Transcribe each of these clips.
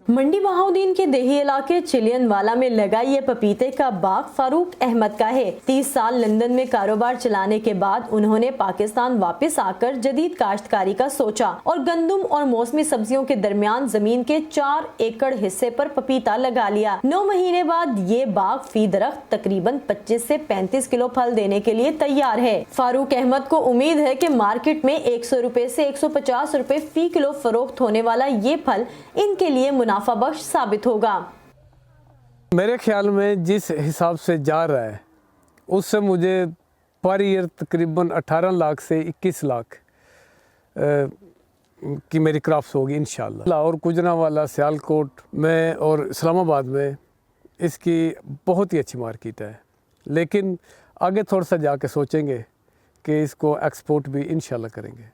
मंडी बहाउद्दीन के देही इलाके चिलियनवाला में लगा ये पपीते का बाग फारूक अहमद का है। 30 साल लंदन में कारोबार चलाने के बाद उन्होंने पाकिस्तान वापस आकर जदीद काश्तकारी का सोचा और गंदम और मौसमी सब्जियों के दरमियान जमीन के 4 एकड़ हिस्से पर पपीता लगा लिया। 9 महीने बाद ये बाग फी दरख्त तकरीबन 25 से 35 किलो फल देने के लिए तैयार है। फारूक अहमद को उम्मीद है कि मार्केट में 100 रुपए से 150 रुपए फी किलो फरोख्त होने वाला ये फल इनके लिए मुनाफा बख्श साबित होगा। मेरे ख्याल में जिस हिसाब से जा रहा है उससे मुझे पर ईयर तकरीबन 18 लाख से 21 लाख की मेरी क्रॉप्स होगी इंशाल्लाह। लाहौर, गुजरांवाला, सियालकोट में और इस्लामाबाद में इसकी बहुत ही अच्छी मार्केट है, लेकिन आगे थोड़ा सा जाके सोचेंगे कि इसको एक्सपोर्ट भी इंशाल्लाह करेंगे।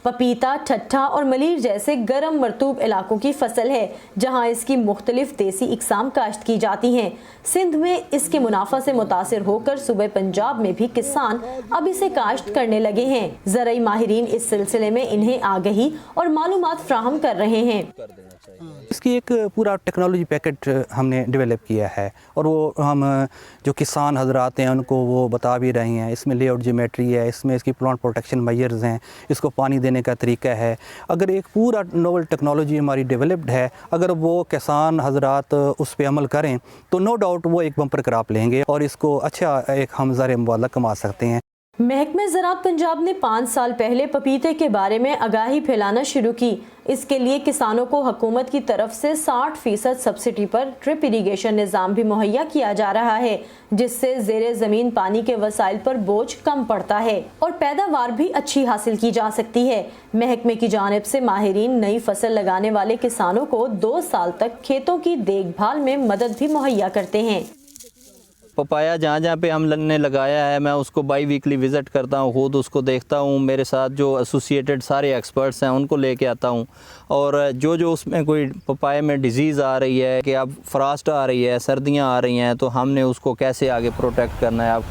पपीता, ठट्ठा और मलीर जैसे गर्म मरतूब इलाकों की फसल है जहां इसकी मुख्तलिफ देसी इकसाम काश्त की जाती हैं। सिंध में इसके मुनाफा से मुतासिर होकर सूबे पंजाब में भी किसान अब इसे काश्त करने लगे हैं। ज़राई माहिरीन इस सिलसिले में इन्हें आगही और मालूमात फ्राहम कर रहे हैं। इसकी एक पूरा टेक्नोलॉजी पैकेट हमने डेवलप किया है और वो हम जो किसान हजरात हैं उनको वो बता भी रहे हैं। इसमें लेआउट ज्योमेट्री है, इसमें इसकी प्लांट प्रोटेक्शन मेजर्स हैं, इसको पानी देने का तरीका है। अगर एक पूरा नोवल टेक्नोलॉजी हमारी डेवलप्ड है, अगर वो किसान हजरात उस पर अमल करें तो नो डाउट वो एक बम्पर क्रॉप लेंगे और इसको अच्छा एक हम ज़र मुबादला कमा सकते हैं। महकमे ज़राअत पंजाब ने 5 साल पहले पपीते के बारे में आगाही फैलाना शुरू की। इसके लिए किसानों को हुकूमत की तरफ से 60% सब्सिडी पर ड्रिप इरीगेशन निज़ाम भी मुहैया किया जा रहा है, जिससे ज़ेरे ज़मीन पानी के वसाइल पर बोझ कम पड़ता है और पैदावार भी अच्छी हासिल की जा सकती है। महकमे की जानिब से माहिरीन नई फसल लगाने वाले किसानों को 2 साल तक खेतों की देखभाल में मदद भी मुहैया करते हैं। पपाया जहाँ जहाँ पे हमने लगाया है मैं उसको बाई वीकली विज़िट करता हूँ, खुद उसको देखता हूँ। मेरे साथ जो एसोसिएटेड सारे एक्सपर्ट्स हैं उनको लेके आता हूँ और जो उसमें कोई पपाया में डिज़ीज़ आ रही है कि अब फ्रास्ट आ रही है, सर्दियाँ आ रही हैं, तो हमने उसको कैसे आगे प्रोटेक्ट करना है। अब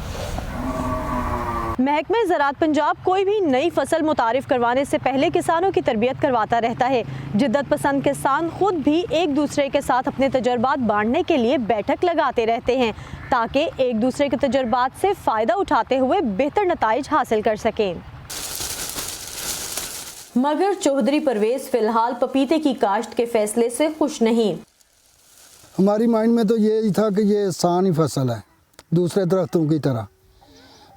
महकमे ज़राअत पंजाब कोई भी नई फसल मुतारिफ करवाने से पहले किसानों की तरबियत करवाता रहता है। जिद्दत पसंद किसान खुद भी एक दूसरे के साथ अपने तजुर्बात बांटने के लिए बैठक लगाते रहते हैं ताकि एक दूसरे के तजुर्बात से फ़ायदा उठाते हुए बेहतर नताइज हासिल कर सकें। मगर चौधरी परवेज़ फ़िलहाल पपीते की काश्त के फैसले से खुश नहीं। हमारी माइंड में तो ये था कि ये आसान ही फसल है दूसरे दरख्तों की तरह,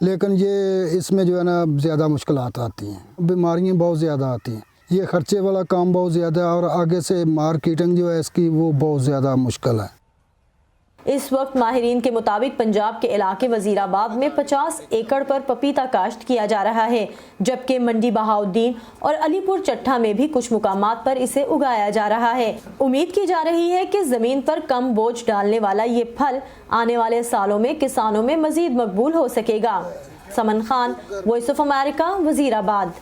लेकिन ये इसमें जो है ना ज़्यादा मुश्किलात आती हैं, बीमारियाँ बहुत ज़्यादा आती हैं, ये खर्चे वाला काम बहुत ज़्यादा है और आगे से मार्केटिंग जो है इसकी वो बहुत ज़्यादा मुश्किल है। इस वक्त माहिरीन के मुताबिक पंजाब के इलाके वजीराबाद में 50 एकड़ पर पपीता काश्त किया जा रहा है, जबकि मंडी बहाउद्दीन और अलीपुर चट्ठा में भी कुछ मुकामात पर इसे उगाया जा रहा है। उम्मीद की जा रही है कि ज़मीन पर कम बोझ डालने वाला ये फल आने वाले सालों में किसानों में मजीद मकबूल हो सकेगा। Saman Khan, voice of America, Wazirabad.